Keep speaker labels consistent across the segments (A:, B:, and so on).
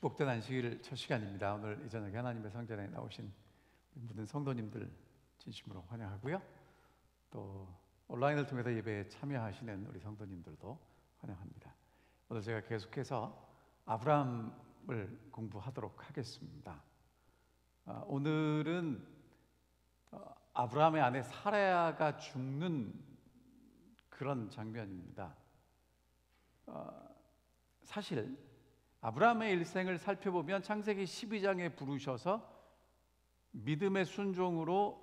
A: 복된 안식일 첫 시간입니다. 오늘 이 저녁에 하나님의 성전에 나오신 모든 성도님들 진심으로 환영하고요. 또 온라인을 통해서 예배에 참여하시는 우리 성도님들도 환영합니다. 오늘 제가 계속해서 아브라함을 공부하도록 하겠습니다. 오늘은 아브라함의 아내 사라가 죽는 그런 장면입니다. 사실 아브라함의 일생을 살펴보면 창세기 12장에 부르셔서 믿음의 순종으로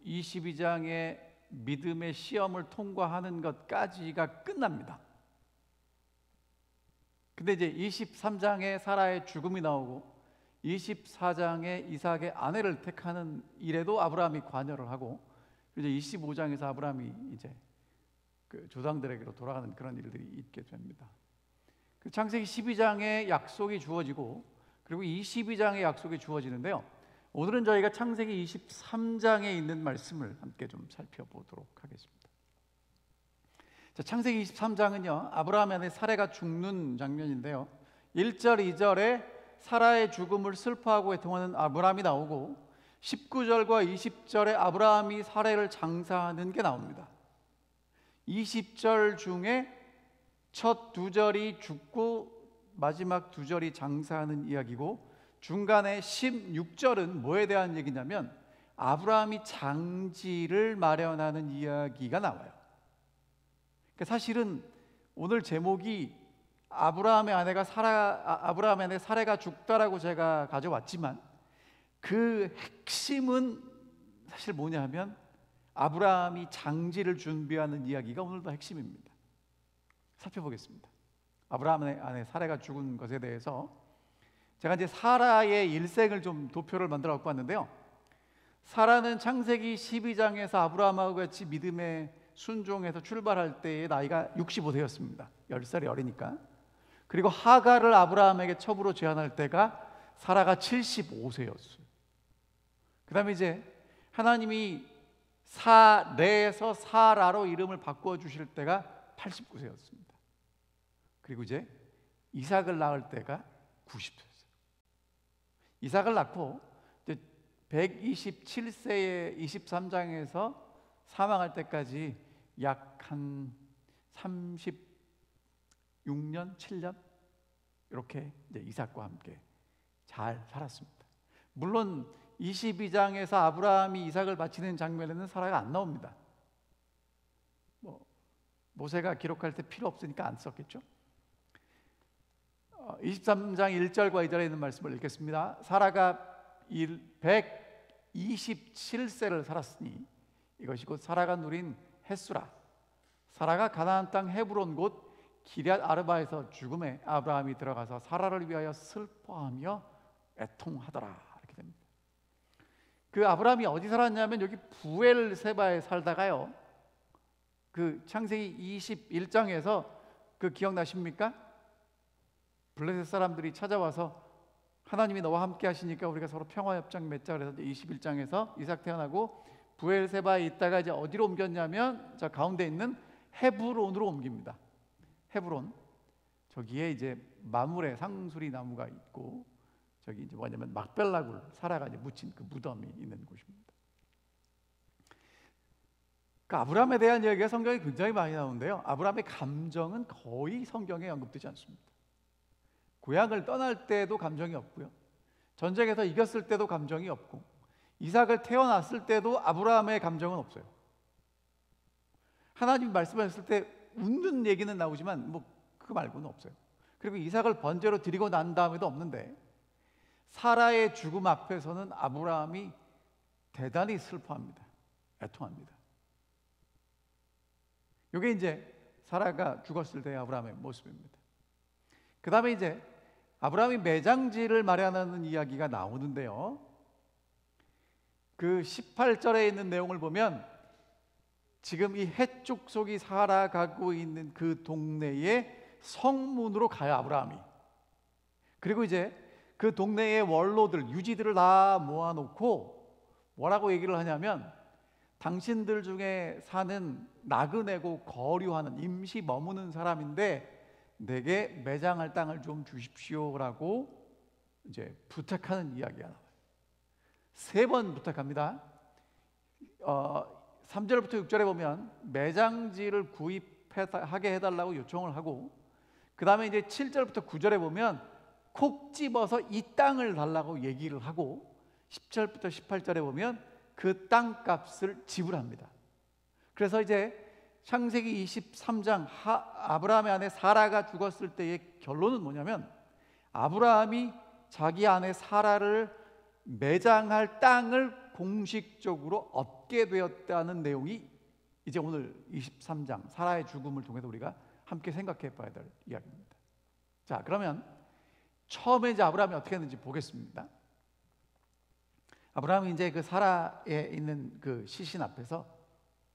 A: 22장의 믿음의 시험을 통과하는 것까지가 끝납니다. 근데 이제 23장에 사라의 죽음이 나오고 24장에 이삭의 아내를 택하는 일에도 아브라함이 관여를 하고, 이제 25장에서 아브라함이 이제 그 조상들에게로 돌아가는 그런 일들이 있게 됩니다. 그 창세기 12장에 약속이 주어지고 그리고 22장에 약속이 주어지는데요, 오늘은 저희가 창세기 23장에 있는 말씀을 함께 좀 살펴보도록 하겠습니다. 자, 창세기 23장은요 아브라함의 아내 사라가 죽는 장면인데요, 1절 2절에 사라의 죽음을 슬퍼하고 애통하는 아브라함이 나오고 19절과 20절에 아브라함이 사라를 장사하는 게 나옵니다. 20절 중에 첫 두 절이 죽고 마지막 두 절이 장사하는 이야기고, 중간에 16절은 뭐에 대한 얘기냐면 아브라함이 장지를 마련하는 이야기가 나와요. 그러니까 사실은 오늘 제목이 아브라함의 아내 사라가 죽다라고 제가 가져왔지만 그 핵심은 사실 뭐냐 하면 아브라함이 장지를 준비하는 이야기가 오늘도 핵심입니다. 살펴보겠습니다. 아브라함의 아내 사라가 죽은 것에 대해서 제가 이제 사라의 일생을 좀 도표를 만들어 갖고 왔는데요, 사라는 창세기 12장에서 아브라함하고 같이 믿음에 순종해서 출발할 때의 나이가 65세였습니다. 10살이 어리니까. 그리고 하갈을 아브라함에게 첩으로 제안할 때가 사라가 75세였어요. 그 다음에 이제 하나님이 사레에서 사라로 이름을 바꿔주실 때가 89세였습니다. 그리고 이제 이삭을 낳을 때가 90세였어요. 이삭을 낳고 이제 127세에 23장에서 사망할 때까지 약 한 36년, 7년 이렇게 이제 이삭과 함께 잘 살았습니다. 물론 22장에서 아브라함이 이삭을 바치는 장면에는 사라가 안 나옵니다. 모세가 기록할 때 필요 없으니까 안 썼겠죠. 23장 1절과 2절에 있는 말씀을 읽겠습니다. 사라가 127세를 살았으니 이것이 곧 사라가 누린 햇수라. 사라가 가나안 땅 헤브론 곧 기럇 아르바에서 죽음에 아브라함이 들어가서 사라를 위하여 슬퍼하며 애통하더라. 이렇게 됩니다. 그 아브라함이 어디 살았냐면 여기 부엘세바에 살다가요, 그 창세기 21장에서 그 기억나십니까? 블레셋 사람들이 찾아와서 하나님이 너와 함께 하시니까 우리가 서로 평화협정 맺자 그래서 21장에서 이삭 태어나고 부엘세바에 있다가 이제 어디로 옮겼냐면 저 가운데 있는 헤브론으로 옮깁니다. 헤브론, 저기에 이제 마물의 상수리 나무가 있고 저기 이제 뭐냐면 막벨라굴, 사라가 이제 묻힌 그 무덤이 있는 곳입니다. 그 아브라함에 대한 이야기가 성경에 굉장히 많이 나오는데요, 아브라함의 감정은 거의 성경에 언급되지 않습니다. 고향을 떠날 때도 감정이 없고요, 전쟁에서 이겼을 때도 감정이 없고, 이삭을 태어났을 때도 아브라함의 감정은 없어요. 하나님이 말씀하셨을 때 웃는 얘기는 나오지만 뭐 그거 말고는 없어요. 그리고 이삭을 번제로 드리고 난 다음에도 없는데, 사라의 죽음 앞에서는 아브라함이 대단히 슬퍼합니다. 애통합니다. 이게 이제 사라가 죽었을 때의 아브라함의 모습입니다. 그 다음에 이제 아브라함이 매장지를 마련하는 이야기가 나오는데요, 그 18절에 있는 내용을 보면 지금 이 해족속이 살아가고 있는 그 동네의 성문으로 가요, 아브라함이. 그리고 이제 그 동네의 원로들, 유지들을 다 모아놓고 뭐라고 얘기를 하냐면, 당신들 중에 사는 나그네고 거류하는 임시 머무는 사람인데 내게 매장할 땅을 좀 주십시오라고 이제 부탁하는 이야기가 나와요. 3번 부탁합니다. 3절부터 6절에 보면 매장지를 구입하게 해달라고 요청을 하고, 그 다음에 이제 7절부터 9절에 보면 콕 집어서 이 땅을 달라고 얘기를 하고, 10절부터 18절에 보면 그 땅값을 지불합니다. 그래서 이제 창세기 23장 아브라함의 아내 사라가 죽었을 때의 결론은 뭐냐면, 아브라함이 자기 아내 사라를 매장할 땅을 공식적으로 얻게 되었다는 내용이 이제 오늘 23장 사라의 죽음을 통해서 우리가 함께 생각해 봐야 될 이야기입니다. 자, 그러면 처음에 이제 아브라함이 어떻게 했는지 보겠습니다. 아브라함이 이제 그 사라에 있는 그 시신 앞에서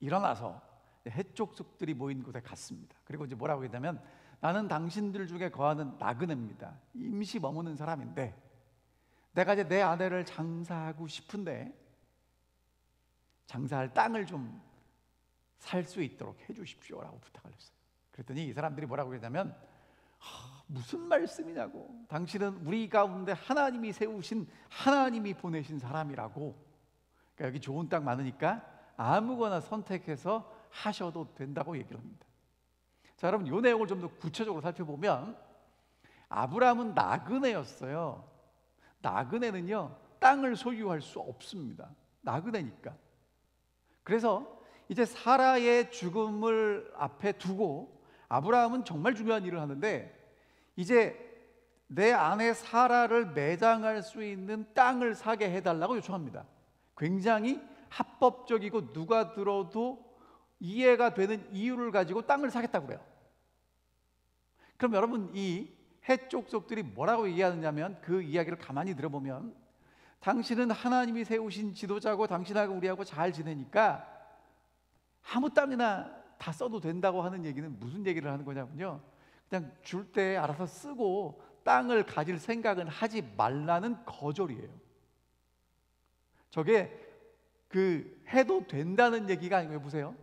A: 일어나서 해족속들이 모인 곳에 갔습니다. 그리고 이제 뭐라고 했냐면, 나는 당신들 중에 거하는 나그네입니다. 임시 머무는 사람인데 내가 이제 내 아내를 장사하고 싶은데 장사할 땅을 좀 살 수 있도록 해주십시오라고 부탁을 했어요. 그랬더니 이 사람들이 뭐라고 했냐면, 무슨 말씀이냐고, 당신은 우리 가운데 하나님이 세우신, 하나님이 보내신 사람이라고, 그러니까 여기 좋은 땅 많으니까 아무거나 선택해서 하셔도 된다고 얘기를 합니다. 자, 여러분, 이 내용을 좀 더 구체적으로 살펴보면 아브라함은 나그네였어요. 나그네는요, 땅을 소유할 수 없습니다. 나그네니까. 그래서 이제 사라의 죽음을 앞에 두고 아브라함은 정말 중요한 일을 하는데, 이제 내 아내 사라를 매장할 수 있는 땅을 사게 해달라고 요청합니다. 굉장히 합법적이고 누가 들어도 이해가 되는 이유를 가지고 땅을 사겠다고 그래요. 그럼 여러분, 이 해족속들이 뭐라고 얘기하느냐면, 그 이야기를 가만히 들어보면, 당신은 하나님이 세우신 지도자고 당신하고 우리하고 잘 지내니까 아무 땅이나 다 써도 된다고 하는 얘기는 무슨 얘기를 하는 거냐면요, 그냥 줄 때 알아서 쓰고 땅을 가질 생각은 하지 말라는 거절이에요. 저게 그 해도 된다는 얘기가 아니고요. 보세요,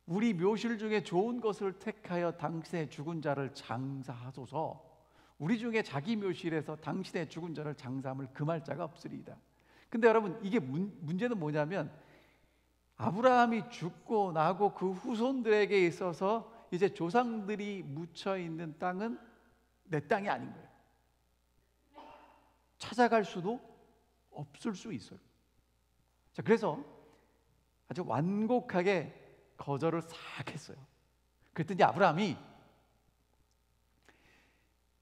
A: 우리 묘실 중에 좋은 것을 택하여 당신의 죽은 자를 장사하소서. 우리 중에 자기 묘실에서 당신의 죽은 자를 장사함을 금할 자가 없으리이다. 근데 여러분, 이게 문제는 뭐냐면, 아브라함이 죽고 나고 그 후손들에게 있어서 이제 조상들이 묻혀 있는 땅은 내 땅이 아닌 거예요. 찾아갈 수도 없을 수 있어요. 자, 그래서 아주 완곡하게 거절을 싹 했어요. 그랬더니 아브라함이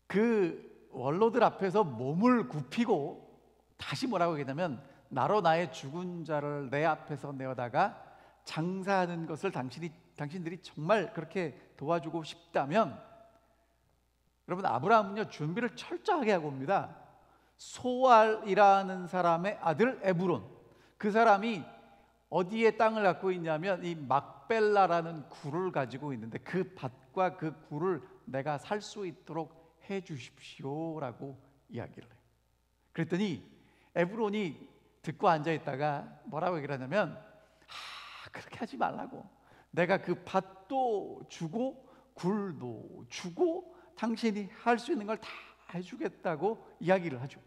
A: 그 원로들 앞에서 몸을 굽히고 다시 뭐라고 얘기하냐면, 나로 나의 죽은 자를 내 앞에서 내어다가 장사하는 것을 당신들이 정말 그렇게 도와주고 싶다면, 여러분, 아브라함은요 준비를 철저하게 하고 옵니다. 소알이라는 사람의 아들 에브론, 그 사람이 어디에 땅을 갖고 있냐면 이 막벨라라는 굴을 가지고 있는데, 그 밭과 그 굴을 내가 살 수 있도록 해 주십시오라고 이야기를 해요. 그랬더니 에브론이 듣고 앉아있다가 뭐라고 얘기를 하냐면, 그렇게 하지 말라고, 내가 그 밭도 주고 굴도 주고 당신이 할 수 있는 걸 다 해주겠다고 이야기를 하죠.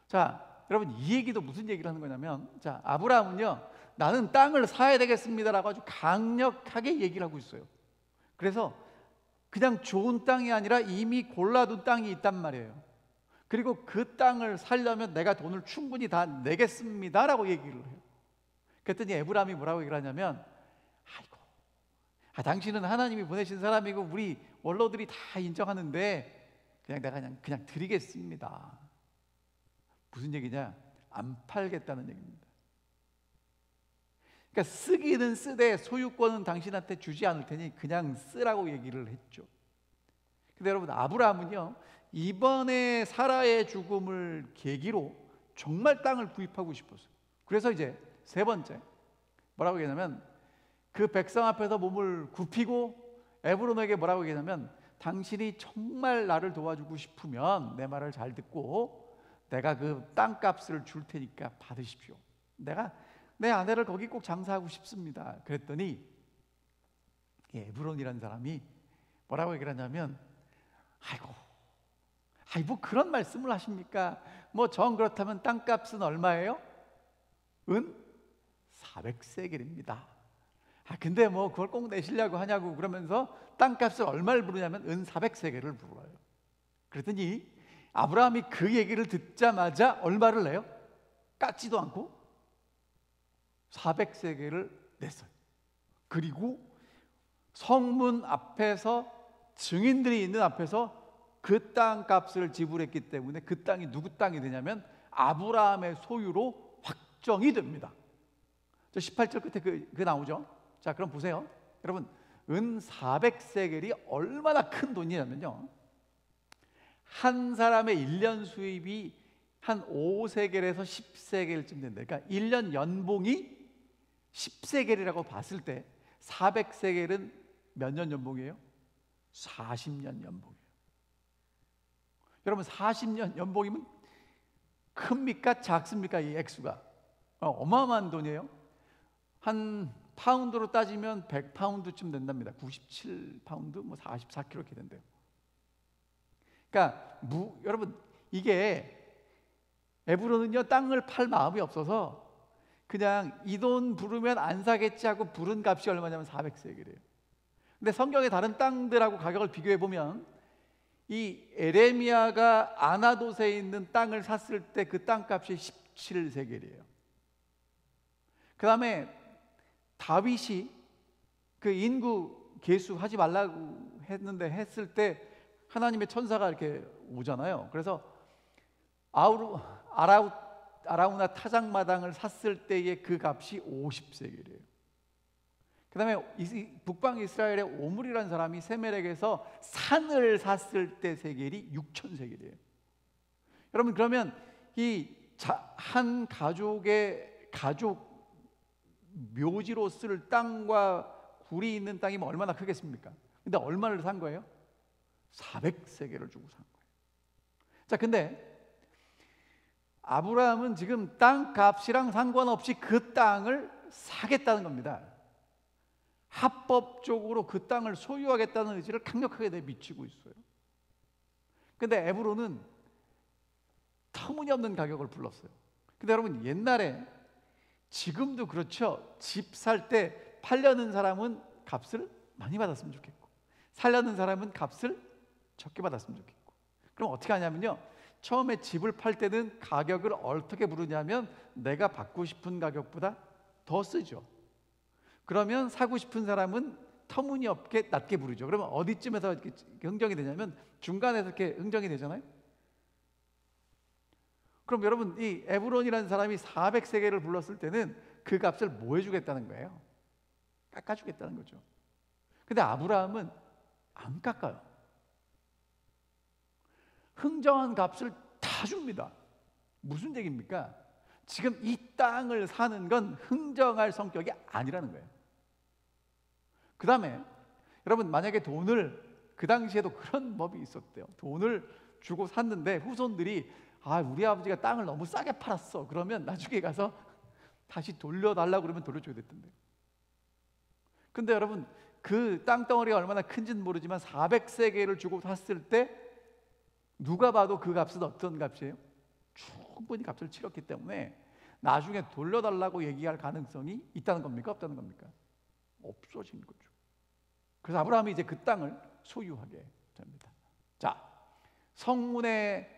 A: 자, 여러분, 이 얘기도 무슨 얘기를 하는 거냐면, 자, 아브라함은요, 나는 땅을 사야 되겠습니다라고 아주 강력하게 얘기를 하고 있어요. 그래서 그냥 좋은 땅이 아니라 이미 골라둔 땅이 있단 말이에요. 그리고 그 땅을 살려면 내가 돈을 충분히 다 내겠습니다라고 얘기를 해요. 그랬더니 에브라함이 뭐라고 얘기를 하냐면, 아이고, 당신은 하나님이 보내신 사람이고 우리 원로들이 다 인정하는데 내가 그냥 드리겠습니다. 무슨 얘기냐? 안 팔겠다는 얘기입니다. 그러니까 쓰기는 쓰되 소유권은 당신한테 주지 않을 테니 그냥 쓰라고 얘기를 했죠. 근데 여러분, 아브라함은요, 이번에 사라의 죽음을 계기로 정말 땅을 구입하고 싶었어요. 그래서 이제 3번째 뭐라고 얘기하냐면, 그 백성 앞에서 몸을 굽히고 에브론에게 뭐라고 얘기하냐면, 당신이 정말 나를 도와주고 싶으면 내 말을 잘 듣고 내가 그 땅값을 줄 테니까 받으십시오. 내가 내 아내를 거기 꼭 장사하고 싶습니다. 그랬더니 에브론이라는 사람이 뭐라고 얘기를 하냐면, 아이고, 아이 뭐 그런 말씀을 하십니까? 뭐 정 그렇다면 땅값은 얼마예요? 은 400세겔입니다. 근데 뭐 그걸 꼭 내시려고 하냐고 그러면서 땅값을 얼마를 부르냐면 은 400세겔을 불어요. 그랬더니 아브라함이 그 얘기를 듣자마자 얼마를 내요? 깎지도 않고 400세겔을 냈어요. 그리고 성문 앞에서 증인들이 있는 앞에서 그 땅값을 지불했기 때문에 그 땅이 누구 땅이 되냐면 아브라함의 소유로 확정이 됩니다. 저 18절 끝에 그 나오죠. 자, 그럼 보세요. 여러분, 은 400세겔이 얼마나 큰 돈이냐면요, 한 사람의 1년 수입이 한 5세겔에서 10세겔쯤 된다. 그러니까 1년 연봉이 10세겔이라고 봤을 때 400세겔은 몇 년 연봉이에요? 40년 연봉이에요. 여러분, 40년 연봉이면 큽니까? 작습니까? 이 액수가 어마어마한 돈이에요. 한 파운드로 따지면 100파운드쯤 된답니다. 97파운드, 뭐 44kg 이렇게 된대요. 그러니까 여러분, 이게 에브론은요 땅을 팔 마음이 없어서 그냥 이 돈 부르면 안 사겠지 하고 부른 값이 얼마냐면 400세겔이에요. 근데 성경의 다른 땅들하고 가격을 비교해 보면 이 에레미야가 아나돗에 있는 땅을 샀을 때 그 땅값이 17세겔이에요. 그 다음에 다윗이 그 인구 계수하지 말라고 했을 때 하나님의 천사가 이렇게 오잖아요. 그래서 아라우나 타작마당을 샀을 때의 그 값이 50세겔이에요. 그 다음에 북방 이스라엘의 오므리라는 사람이 세멜렉에서 산을 샀을 때 세겔이 6,000세겔이에요. 여러분, 그러면 이 한 가족의 묘지로 쓸 땅과 굴이 있는 땅이 얼마나 크겠습니까? 근데 얼마를 산 거예요? 400세겔을 주고 산 거예요. 자, 근데 아브라함은 지금 땅 값이랑 상관없이 그 땅을 사겠다는 겁니다. 합법적으로 그 땅을 소유하겠다는 의지를 강력하게 내비치고 있어요. 근데 에브론은 터무니없는 가격을 불렀어요. 근데 여러분, 옛날에 지금도 그렇죠. 집 살 때 팔려는 사람은 값을 많이 받았으면 좋겠고 살려는 사람은 값을 적게 받았으면 좋겠고. 그럼 어떻게 하냐면요, 처음에 집을 팔 때는 가격을 어떻게 부르냐면 내가 받고 싶은 가격보다 더 쓰죠. 그러면 사고 싶은 사람은 터무니없게 낮게 부르죠. 그러면 어디쯤에서 이렇게 흥정이 되냐면 중간에서 이렇게 흥정이 되잖아요. 그럼 여러분, 이 에브론이라는 사람이 400세겔을 불렀을 때는 그 값을 뭐 해주겠다는 거예요? 깎아주겠다는 거죠. 근데 아브라함은 안 깎아요. 흥정한 값을 다 줍니다. 무슨 얘기입니까? 지금 이 땅을 사는 건 흥정할 성격이 아니라는 거예요. 그 다음에 여러분, 만약에 돈을, 그 당시에도 그런 법이 있었대요. 돈을 주고 샀는데 후손들이 우리 아버지가 땅을 너무 싸게 팔았어. 그러면 나중에 가서 다시 돌려달라고 그러면 돌려줘야 됐던데. 근데 여러분, 그 땅덩어리가 얼마나 큰지는 모르지만 400세겔을 주고 샀을 때 누가 봐도 그 값은 어떤 값이에요? 충분히 값을 치렀기 때문에 나중에 돌려달라고 얘기할 가능성이 있다는 겁니까? 없다는 겁니까? 없어진 거죠. 그래서 아브라함이 이제 그 땅을 소유하게 됩니다. 자, 성문에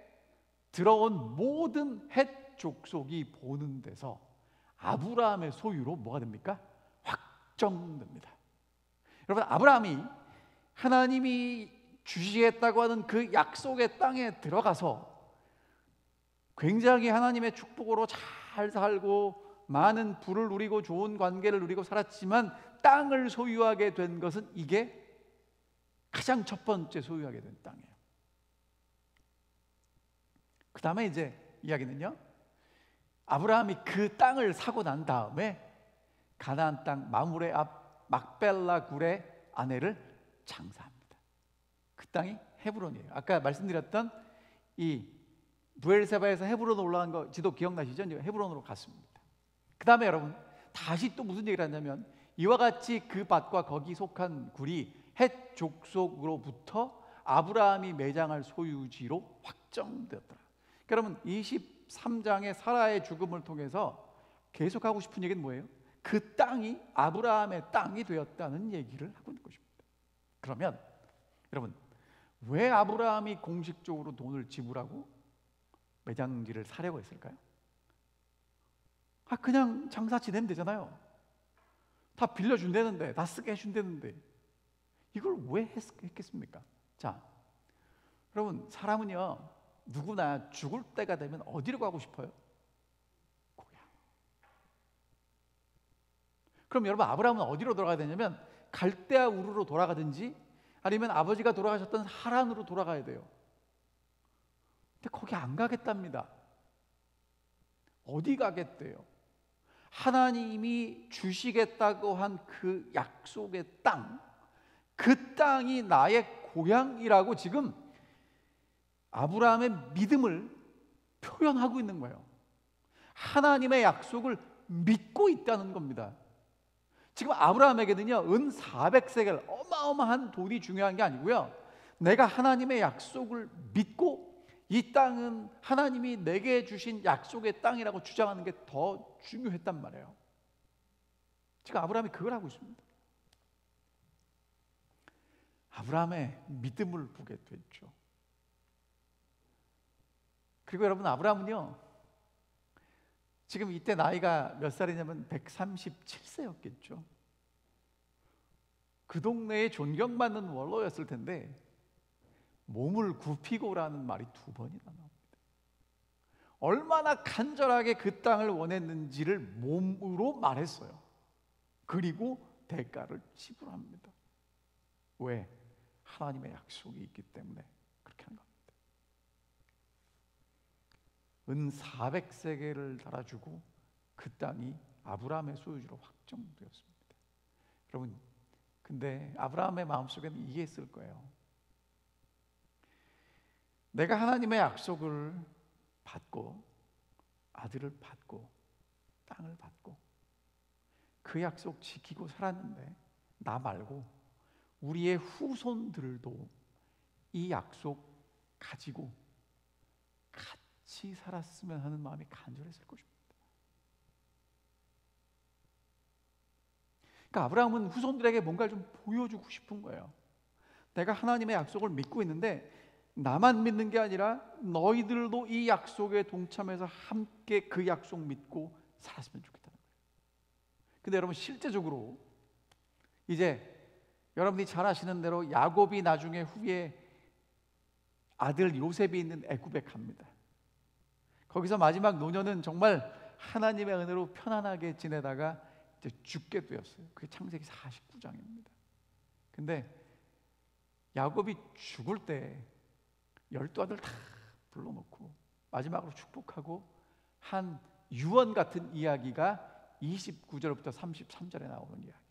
A: 들어온 모든 헷 족속이 보는 데서 아브라함의 소유로 뭐가 됩니까? 확정됩니다. 여러분, 아브라함이 하나님이 주시겠다고 하는 그 약속의 땅에 들어가서 굉장히 하나님의 축복으로 잘 살고 많은 부를 누리고 좋은 관계를 누리고 살았지만 땅을 소유하게 된 것은 이게 가장 첫 번째 소유하게 된 땅이에요. 그 다음에 이제 이야기는요, 아브라함이 그 땅을 사고 난 다음에 가나안 땅 마므레 앞 막벨라 굴의 아내를 장사합니다. 그 땅이 헤브론이에요. 아까 말씀드렸던 이 브엘세바에서 헤브론 올라간 거 지도 기억나시죠? 헤브론으로 갔습니다. 그 다음에 여러분, 다시 또 무슨 얘기를 하냐면 이와 같이 그 밭과 거기 속한 굴이 헷 족속으로부터 아브라함이 매장할 소유지로 확 확정되었더라. 여러분 23장의 사라의 죽음을 통해서 계속하고 싶은 얘기는 뭐예요? 그 땅이 아브라함의 땅이 되었다는 얘기를 하고 있는 것입니다. 그러면 여러분 왜 아브라함이 공식적으로 돈을 지불하고 매장지를 사려고 했을까요? 그냥 장사 지내면 되잖아요. 다 빌려준다는데, 다 쓰게 해준다는데 이걸 왜 했겠습니까? 자, 여러분 사람은요 누구나 죽을 때가 되면 어디로 가고 싶어요? 고향. 그럼 여러분 아브라함은 어디로 돌아가야 되냐면 갈대아 우르로 돌아가든지 아니면 아버지가 돌아가셨던 하란으로 돌아가야 돼요. 근데 거기 안 가겠답니다. 어디 가겠대요? 하나님이 주시겠다고 한 그 약속의 땅, 그 땅이 나의 고향이라고 지금 아브라함의 믿음을 표현하고 있는 거예요. 하나님의 약속을 믿고 있다는 겁니다. 지금 아브라함에게는요 은 400세겔 어마어마한 돈이 중요한 게 아니고요, 내가 하나님의 약속을 믿고 이 땅은 하나님이 내게 주신 약속의 땅이라고 주장하는 게 더 중요했단 말이에요. 지금 아브라함이 그걸 하고 있습니다. 아브라함의 믿음을 보게 됐죠. 그리고 여러분 아브라함은요 지금 이때 나이가 몇 살이냐면 137세였겠죠. 그 동네에 존경받는 원로였을 텐데 몸을 굽히고라는 말이 2번이나 나옵니다. 얼마나 간절하게 그 땅을 원했는지를 몸으로 말했어요. 그리고 대가를 지불합니다. 왜? 하나님의 약속이 있기 때문에 그렇게 한 겁니다. 은 400세겔을 달아주고 그 땅이 아브라함의 소유지로 확정되었습니다. 여러분 근데 아브라함의 마음속에는 이게 있을 거예요. 내가 하나님의 약속을 받고 아들을 받고 땅을 받고 그 약속 지키고 살았는데 나 말고 우리의 후손들도 이 약속 가지고 같이 살았으면 하는 마음이 간절했을 것입니다. 그러니까 아브라함은 후손들에게 뭔가를 좀 보여주고 싶은 거예요. 내가 하나님의 약속을 믿고 있는데 나만 믿는 게 아니라 너희들도 이 약속에 동참해서 함께 그 약속 믿고 살았으면 좋겠다는 거예요. 근데 여러분 실제적으로 이제 여러분이 잘 아시는 대로 야곱이 나중에 후에 아들 요셉이 있는 애굽에 갑니다. 거기서 마지막 노년은 정말 하나님의 은혜로 편안하게 지내다가 이제 죽게 되었어요. 그게 창세기 49장입니다. 근데 야곱이 죽을 때 12아들 다 불러놓고 마지막으로 축복하고 한 유언 같은 이야기가 29절부터 33절에 나오는 이야기예요.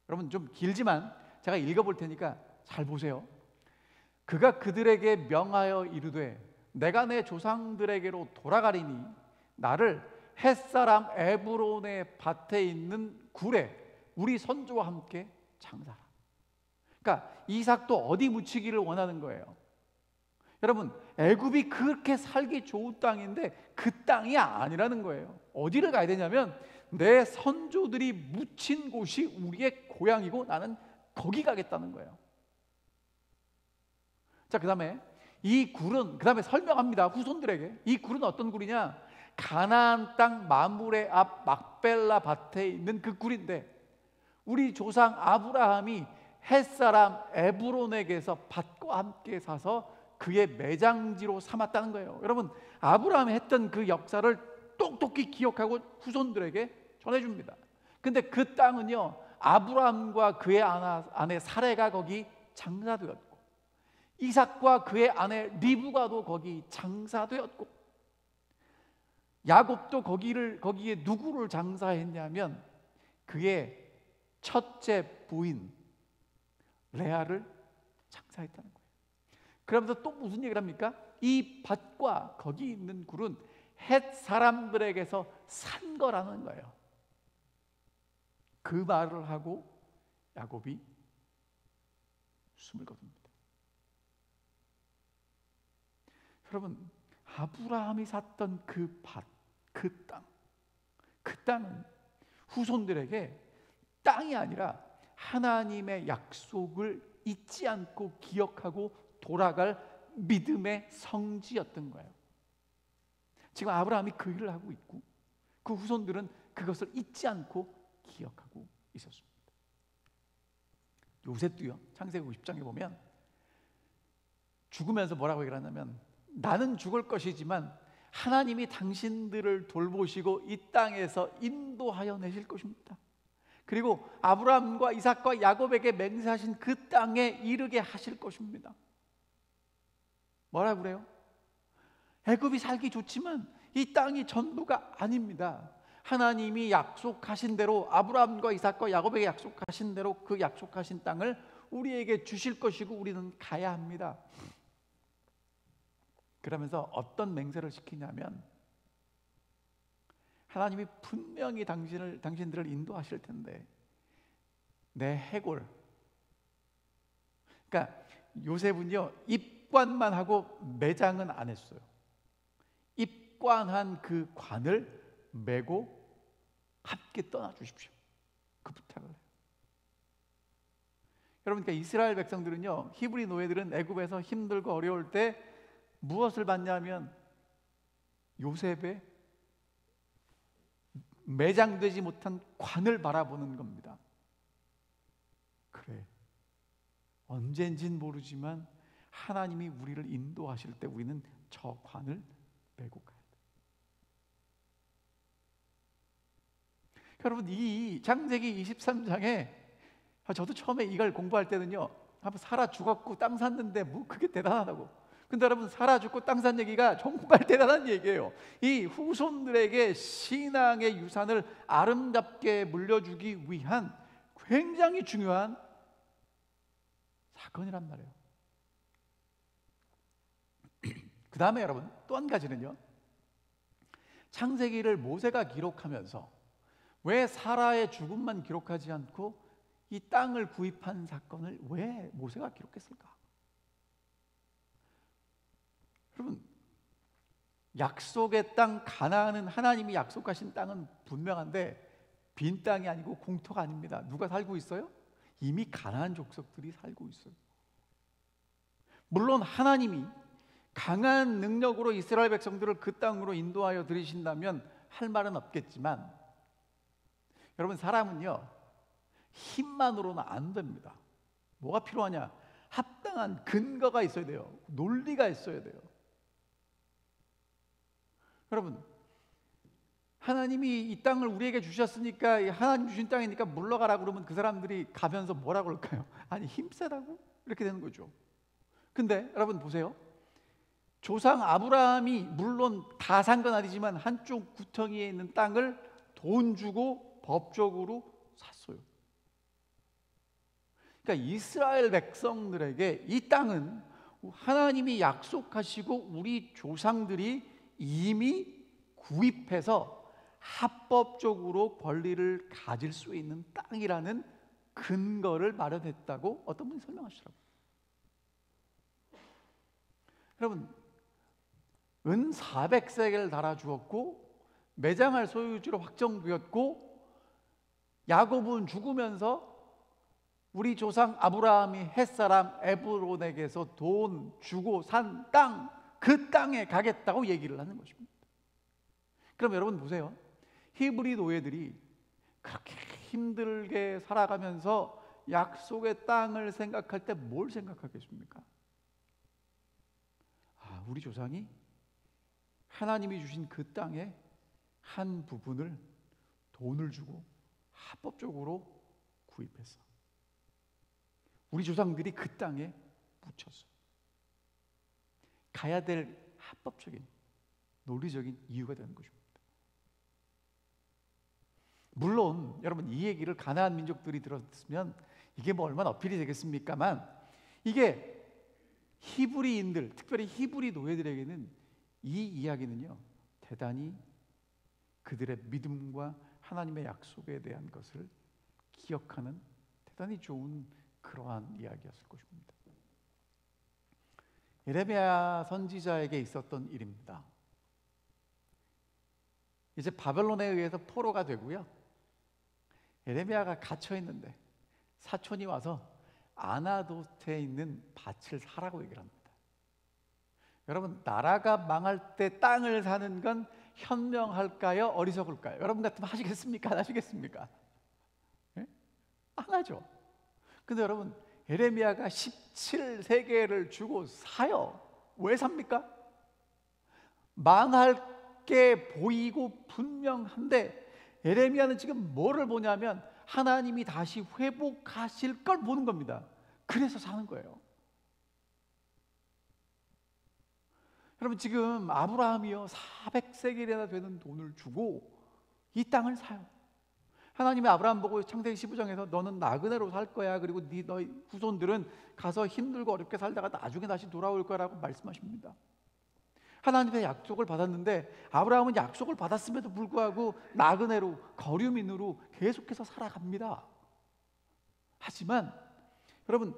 A: 여러분 좀 길지만 제가 읽어볼 테니까 잘 보세요. 그가 그들에게 명하여 이르되 내가 내 조상들에게로 돌아가리니 나를 햇사람 에브론의 밭에 있는 굴에 우리 선조와 함께 장사하라. 그러니까 이삭도 어디 묻히기를 원하는 거예요. 여러분 애굽이 그렇게 살기 좋은 땅인데 그 땅이 아니라는 거예요. 어디를 가야 되냐면 내 선조들이 묻힌 곳이 우리의 고향이고 나는 거기 가겠다는 거예요. 자, 그 다음에 이 굴은 그 다음에 설명합니다. 후손들에게 이 굴은 어떤 굴이냐, 가나안 땅 마므레 앞 막벨라 밭에 있는 그 굴인데 우리 조상 아브라함이 햇사람 에브론에게서 밭과 함께 사서 그의 매장지로 삼았다는 거예요. 여러분 아브라함이 했던 그 역사를 똑똑히 기억하고 후손들에게 전해줍니다. 근데 그 땅은요 아브라함과 그의 아내 사레가 거기 장사되었고 이삭과 그의 아내 리브가도 거기 장사되었고 야곱도 거기에 누구를 장사했냐면 그의 첫째 부인 레아를 장사했다는 거예요. 그러면서 또 무슨 얘기를 합니까? 이 밭과 거기 있는 굴은 헷 사람들에게서 산 거라는 거예요. 그 말을 하고 야곱이 숨을 거둡니다. 여러분, 아브라함이 샀던 그 밭, 그 땅은 후손들에게 땅이 아니라 하나님의 약속을 잊지 않고 기억하고 돌아갈 믿음의 성지였던 거예요. 지금 아브라함이 그 일을 하고 있고 그 후손들은 그것을 잊지 않고 기억하고 있었습니다. 요셉도요, 창세기 50장에 보면 죽으면서 뭐라고 얘기를 하냐면, 나는 죽을 것이지만 하나님이 당신들을 돌보시고 이 땅에서 인도하여 내실 것입니다. 그리고 아브라함과 이삭과 야곱에게 맹세하신 그 땅에 이르게 하실 것입니다. 뭐라고 그래요? 애굽이 살기 좋지만 이 땅이 전부가 아닙니다. 하나님이 약속하신 대로, 아브라함과 이삭과 야곱에게 약속하신 대로 그 약속하신 땅을 우리에게 주실 것이고 우리는 가야 합니다. 그러면서 어떤 맹세를 시키냐면, 하나님이 분명히 당신들을 인도하실 텐데 내 해골, 그러니까 요셉은요 입관만 하고 매장은 안 했어요. 입관한 그 관을 메고 함께 떠나 주십시오, 그 부탁을 해요. 여러분, 그러니까 이스라엘 백성들은요, 히브리 노예들은 애굽에서 힘들고 어려울 때 무엇을 받냐면 요셉의 매장되지 못한 관을 바라보는 겁니다. 그래, 언젠진 모르지만 하나님이 우리를 인도하실 때 우리는 저 관을 메고 가야 돼. 여러분, 이 창세기 23장에 저도 처음에 이걸 공부할 때는요, 한번 사라 죽었고 땅 샀는데 뭐 그게 대단하다고. 근데 여러분, 사라 죽고 땅 산 얘기가 정말 대단한 얘기예요. 이 후손들에게 신앙의 유산을 아름답게 물려주기 위한 굉장히 중요한 사건이란 말이에요. 그 다음에 여러분, 또 한 가지는요, 창세기를 모세가 기록하면서 왜 사라의 죽음만 기록하지 않고 이 땅을 구입한 사건을 왜 모세가 기록했을까? 여러분, 약속의 땅 가나안은, 하나님이 약속하신 땅은 분명한데 빈 땅이 아니고 공터가 아닙니다. 누가 살고 있어요? 이미 가나안 족속들이 살고 있어요. 물론 하나님이 강한 능력으로 이스라엘 백성들을 그 땅으로 인도하여 들이신다면 할 말은 없겠지만, 여러분, 사람은요 힘만으로는 안 됩니다. 뭐가 필요하냐? 합당한 근거가 있어야 돼요. 논리가 있어야 돼요. 여러분, 하나님이 이 땅을 우리에게 주셨으니까, 하나님 주신 땅이니까 물러가라 그러면 그 사람들이 가면서 뭐라고 그럴까요? 아니, 힘세다고? 이렇게 되는 거죠. 근데 여러분 보세요. 조상 아브라함이 물론 다 산 건 아니지만 한쪽 구덩이에 있는 땅을 돈 주고 법적으로 샀어요. 그러니까 이스라엘 백성들에게 이 땅은 하나님이 약속하시고 우리 조상들이 이미 구입해서 합법적으로 권리를 가질 수 있는 땅이라는 근거를 마련했다고 어떤 분이 설명하시더라고요. 여러분, 은 400세겔 달아주었고 매장할 소유주로 확정되었고, 야곱은 죽으면서 우리 조상 아브라함이 햇사람 에브론에게서 돈 주고 산 땅, 그 땅에 가겠다고 얘기를 하는 것입니다. 그럼 여러분 보세요. 히브리 노예들이 그렇게 힘들게 살아가면서 약속의 땅을 생각할 때 뭘 생각하겠습니까? 우리 조상이 하나님이 주신 그 땅의 한 부분을 돈을 주고 합법적으로 구입했어. 우리 조상들이 그 땅에 묻혔어. 가야 될 합법적인 논리적인 이유가 되는 것입니다. 물론 여러분, 이 얘기를 가나안 민족들이 들었으면 이게 뭐 얼마나 어필이 되겠습니까만, 이게 히브리인들, 특별히 히브리 노예들에게는 이 이야기는요 대단히 그들의 믿음과 하나님의 약속에 대한 것을 기억하는 대단히 좋은 그러한 이야기였을 것입니다. 예레미야 선지자에게 있었던 일입니다. 이제 바벨론에 의해서 포로가 되고요, 예레미야가 갇혀 있는데 사촌이 와서 아나도트에 있는 밭을 사라고 얘기를 합니다. 여러분, 나라가 망할 때 땅을 사는 건 현명할까요? 어리석을까요? 여러분 같으면 하시겠습니까? 안 하시겠습니까? 예? 안 하죠. 근데 여러분, 예레미야가 17세계를 주고 사요. 왜 삽니까? 망할 게 보이고 분명한데 예레미야는 지금 뭐를 보냐면 하나님이 다시 회복하실 걸 보는 겁니다. 그래서 사는 거예요. 여러분, 지금 아브라함이요 400세겔이나 되는 돈을 주고 이 땅을 사요. 하나님이 아브라함 보고 창세기 15장에서 너는 나그네로 살 거야, 그리고 너희 후손들은 가서 힘들고 어렵게 살다가 나중에 다시 돌아올 거라고 말씀하십니다. 하나님의 약속을 받았는데 아브라함은 약속을 받았음에도 불구하고 나그네로, 거류민으로 계속해서 살아갑니다. 하지만 여러분,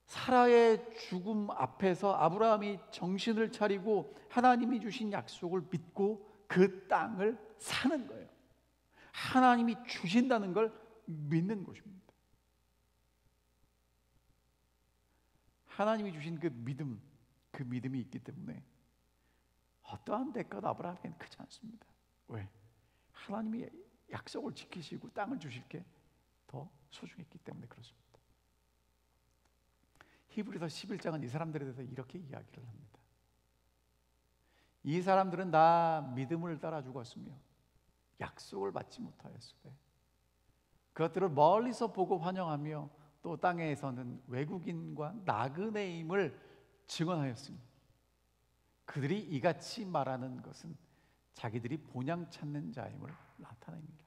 A: 사라의 죽음 앞에서 아브라함이 정신을 차리고 하나님이 주신 약속을 믿고 그 땅을 사는 거예요. 하나님이 주신다는 걸 믿는 것입니다. 하나님이 주신 그 믿음이 있기 때문에 어떠한 대가도 아브라함에게는 크지 않습니다. 왜? 하나님이 약속을 지키시고 땅을 주실 게 더 소중했기 때문에 그렇습니다. 히브리서 11장은 이 사람들에 대해서 이렇게 이야기를 합니다. 이 사람들은 다 믿음을 따라 죽었으며 약속을 받지 못하였으되 그것들을 멀리서 보고 환영하며 또 땅에서는 외국인과 나그네임을 증언하였으니 그들이 이같이 말하는 것은 자기들이 본향 찾는 자임을 나타냅니다.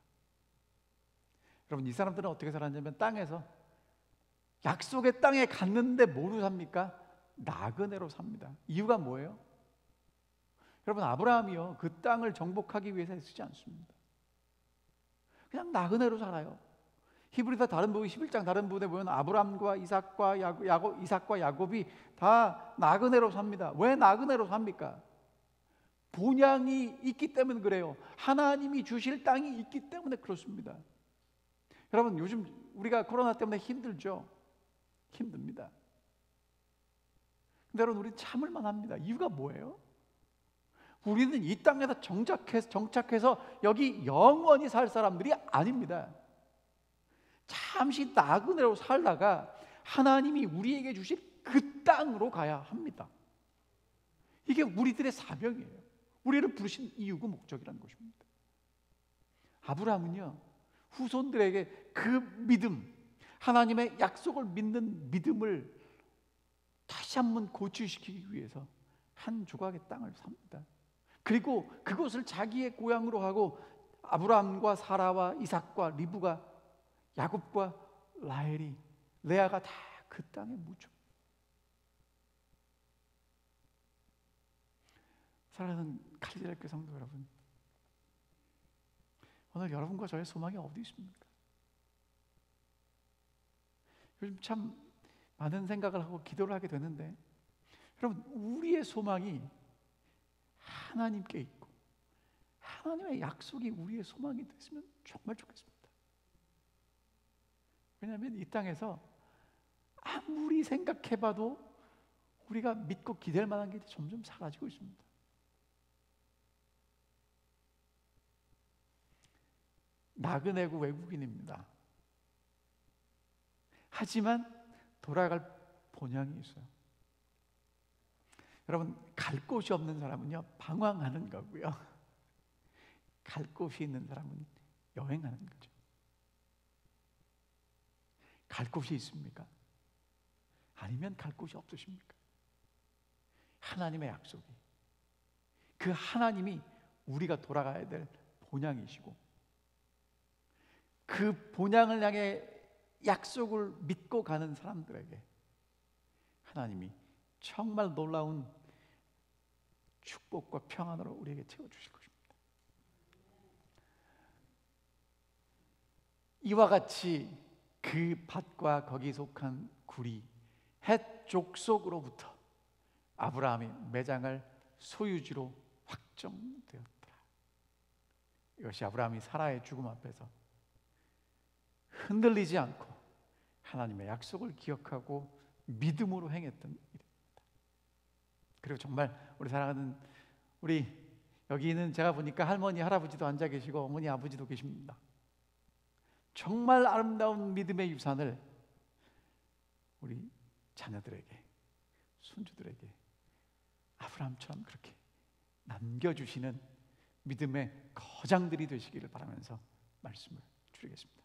A: 여러분, 이 사람들은 어떻게 살았냐면 땅에서 약속의 땅에 갔는데 뭐로 삽니까? 나그네로 삽니다. 이유가 뭐예요? 여러분, 아브라함이요 그 땅을 정복하기 위해서 쓰지 않습니다. 그냥 나그네로 살아요. 히브리서 다른 부분 11장 다른 부분에 보면 아브라함과 이삭과 야곱이 다 나그네로 삽니다. 왜 나그네로 삽니까? 본향이 있기 때문에 그래요. 하나님이 주실 땅이 있기 때문에 그렇습니다. 여러분, 요즘 우리가 코로나 때문에 힘들죠? 힘듭니다. 근데 여러분, 우리는 참을만 합니다. 이유가 뭐예요? 우리는 이 땅에서 정착해서 여기 영원히 살 사람들이 아닙니다. 잠시 나그네로 살다가 하나님이 우리에게 주실 그 땅으로 가야 합니다. 이게 우리들의 사명이에요. 우리를 부르신 이유고 목적이라는 것입니다. 아브라함은요 후손들에게 그 믿음, 하나님의 약속을 믿는 믿음을 다시 한번 고취시키기 위해서 한 조각의 땅을 삽니다. 그리고 그곳을 자기의 고향으로 하고 아브라함과 사라와 이삭과 리브가, 야곱과 라헬이, 레아가 다 그 땅에 묻혀. 사랑하는 칼리델 교회 성도 여러분, 오늘 여러분과 저의 소망이 어디 있습니까? 요즘 참 많은 생각을 하고 기도를 하게 되는데, 여러분, 우리의 소망이 하나님께 있고 하나님의 약속이 우리의 소망이 됐으면 정말 좋겠습니다. 왜냐하면 이 땅에서 아무리 생각해봐도 우리가 믿고 기댈 만한 게 점점 사라지고 있습니다. 나그네고 외국인입니다. 하지만 돌아갈 본향이 있어요. 여러분, 갈 곳이 없는 사람은요 방황하는 거고요, 갈 곳이 있는 사람은 여행하는 거죠. 갈 곳이 있습니까? 아니면 갈 곳이 없으십니까? 하나님의 약속이, 그 하나님이 우리가 돌아가야 될 본향이시고 그 본향을 향해 약속을 믿고 가는 사람들에게 하나님이 정말 놀라운 축복과 평안으로 우리에게 채워주실 것입니다. 이와 같이 그 밭과 거기 속한 구리 헷 족속으로부터 아브라함이 매장을 소유지로 확정되었더라. 이것이 아브라함이 사라의 죽음 앞에서 흔들리지 않고 하나님의 약속을 기억하고 믿음으로 행했던 일입니다. 그리고 정말 우리 사랑하는 우리 여기는 제가 보니까 할머니, 할아버지도 앉아 계시고 어머니, 아버지도 계십니다. 정말 아름다운 믿음의 유산을 우리 자녀들에게, 손주들에게 아브라함처럼 그렇게 남겨주시는 믿음의 거장들이 되시기를 바라면서 말씀을 드리겠습니다.